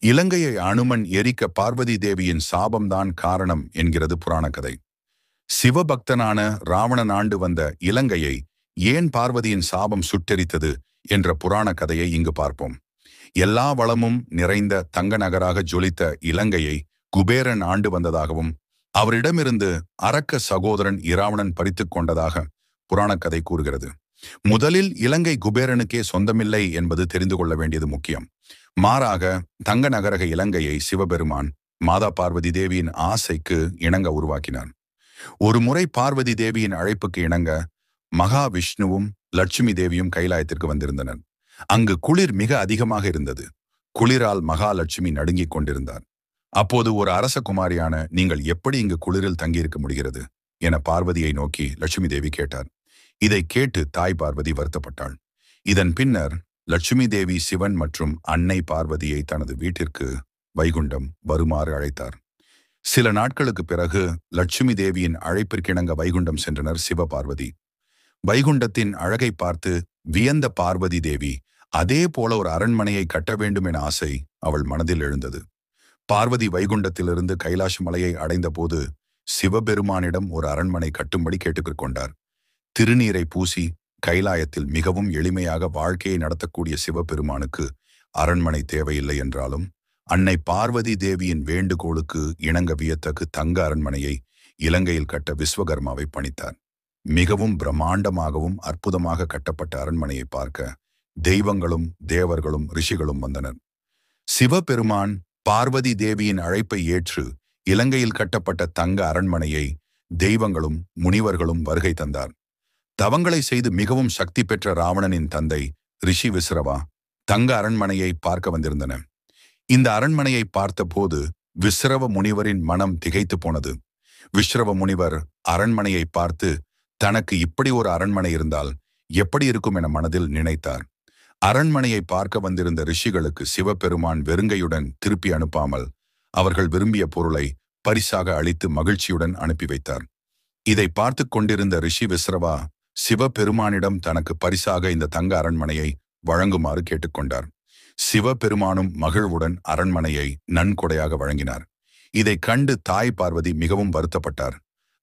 இலங்கையை அனுமன் எரிக்க பார்வதி தேவியின் சாபம்தான் காரணம் என்கிறது புராண கதை. சிவபக்தனான ராவணன் ஆண்டு வந்த இலங்கையை ஏன் பார்வதியின் சாபம் சுட்டெரித்தது என்ற புராண கதையை இங்கு பார்ப்போம். எல்லா வளமும் நிறைந்த தங்க நகராக ஜொலித்த இலங்கையை குபேரன் ஆண்டு வந்ததாகவும் அவரிடமிருந்து அரக்க சகோதரன் இராவணன் பறித்துக் கொண்டதாக புராணக்கதை கூறுகிறது. முதலில் இலங்கை குபேரனுக்கே சொந்தமில்லை என்பது தெரிந்து கொள்ள வேண்டியது முக்கியம். மாறாக தங்க நகரக இலங்கையை சிவபெருமான் மாதா பார்வதி தேவியின் ஆசைக்கு இணங்க உருவாக்கினார். ஒரு முறை பார்வதி தேவியின் அழைப்புக்கு இணங்க மகாவிஷ்ணுவும் லட்சுமி தேவியும் கைலாயத்திற்கு வந்திருந்தனர். அங்கு குளிர் மிக அதிகமாக இருந்தது. குளிரால் மகாலட்சுமி நடுங்கிக் கொண்டிருந்தார். அப்போது ஒரு அரச குமாரியான நீங்கள் எப்படி இங்கு குளிரில் தங்கியிருக்க முடிகிறது என பார்வதியை நோக்கி லட்சுமி தேவி கேட்டார். இதை கேட்டு தாய் பார்வதி வருத்தப்பட்டாள். இதன் பின்னர் லட்சுமி தேவி சிவன் மற்றும் அன்னை பார்வதியை தனது வீட்டிற்கு வைகுண்டம் வருமாறு அழைத்தார். சில நாட்களுக்கு பிறகு லட்சுமி தேவியின் அழைப்பிற்கிணங்க வைகுண்டம் சென்றனர் சிவபார்வதி. வைகுண்டத்தின் அழகை பார்த்து வியந்த பார்வதி தேவி அதே போல ஒரு அரண்மனையை கட்ட வேண்டும் என ஆசை அவள் மனதில் எழுந்தது. பார்வதி வைகுண்டத்திலிருந்து கைலாஷ மலையை அடைந்த போது சிவபெருமானிடம் ஒரு அரண்மனை கட்டும்படி கேட்டுக்கொண்டார். திருநீரை பூசி கைலாயத்தில் மிகவும் எளிமையாக வாழ்க்கையை நடத்தக்கூடிய சிவபெருமானுக்கு அரண்மனை தேவையில்லை என்றாலும் அன்னை பார்வதி தேவியின் வேண்டுகோளுக்கு இணங்க வியத்தகு தங்க அரண்மனையை இலங்கையில் கட்ட விஸ்வகர்மாவை பணித்தார். மிகவும் பிரம்மாண்டமாகவும் அற்புதமாக கட்டப்பட்ட அரண்மனையை பார்க்க தெய்வங்களும் தேவர்களும் ரிஷிகளும் வந்தனர். சிவபெருமான் பார்வதி தேவியின் அழைப்பை ஏற்று இலங்கையில் கட்டப்பட்ட தங்க அரண்மனையை தெய்வங்களும் முனிவர்களும் வருகை தந்தார். தவங்களை செய்து மிகவும் சக்தி பெற்ற ராவணனின் தந்தை ரிஷி விஸ்ரவா தங்க அரண்மனையை பார்க்க வந்திருந்தனர். இந்த அரண்மனையை பார்த்தபோது விஸ்ரவ முனிவரின் மனம் திகைத்து போனது. விஸ்ரவ முனிவர் அரண்மனையை பார்த்து தனக்கு இப்படி ஒரு அரண்மனை இருந்தால் எப்படி இருக்கும் என மனதில் நினைத்தார். அரண்மனையை பார்க்க வந்திருந்த ரிஷிகளுக்கு சிவபெருமான் வெறுங்கையுடன் திருப்பி அனுப்பாமல் அவர்கள் விரும்பிய பொருளை பரிசாக அளித்து மகிழ்ச்சியுடன் அனுப்பி வைத்தார். இதை பார்த்து கொண்டிருந்த ரிஷி விஸ்ரவா சிவபெருமானிடம் தனக்கு பரிசாக இந்த தங்க அரண்மனையை வழங்குமாறு கேட்டுக்கொண்டார். சிவபெருமானும் மகிழ்வுடன் அரண்மனையை நன்கொடையாக வழங்கினார். இதை கண்டு தாய் பார்வதி மிகவும் வருத்தப்பட்டார்.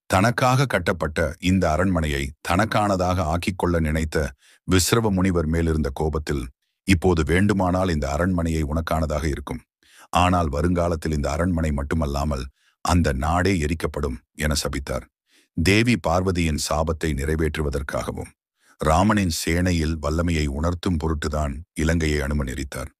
தனக்காக கட்டப்பட்ட இந்த அரண்மனையை தனக்கானதாக ஆக்கிக்கொள்ள நினைத்த விஸ்ரவ முனிவர் மேலிருந்த கோபத்தில், இப்போது வேண்டுமானால் இந்த அரண்மனையை உனக்கானதாக இருக்கும், ஆனால் வருங்காலத்தில் இந்த அரண்மனை மட்டுமல்லாமல் அந்த நாடே எரிக்கப்படும் என சபித்தார். தேவி பார்வதியின் சாபத்தை நிறைவேற்றுவதற்காகவும் ராமனின் சேனையில் வல்லமையை உணர்த்தும் பொருட்டுதான் இலங்கையை அனுமன் எரித்தார்.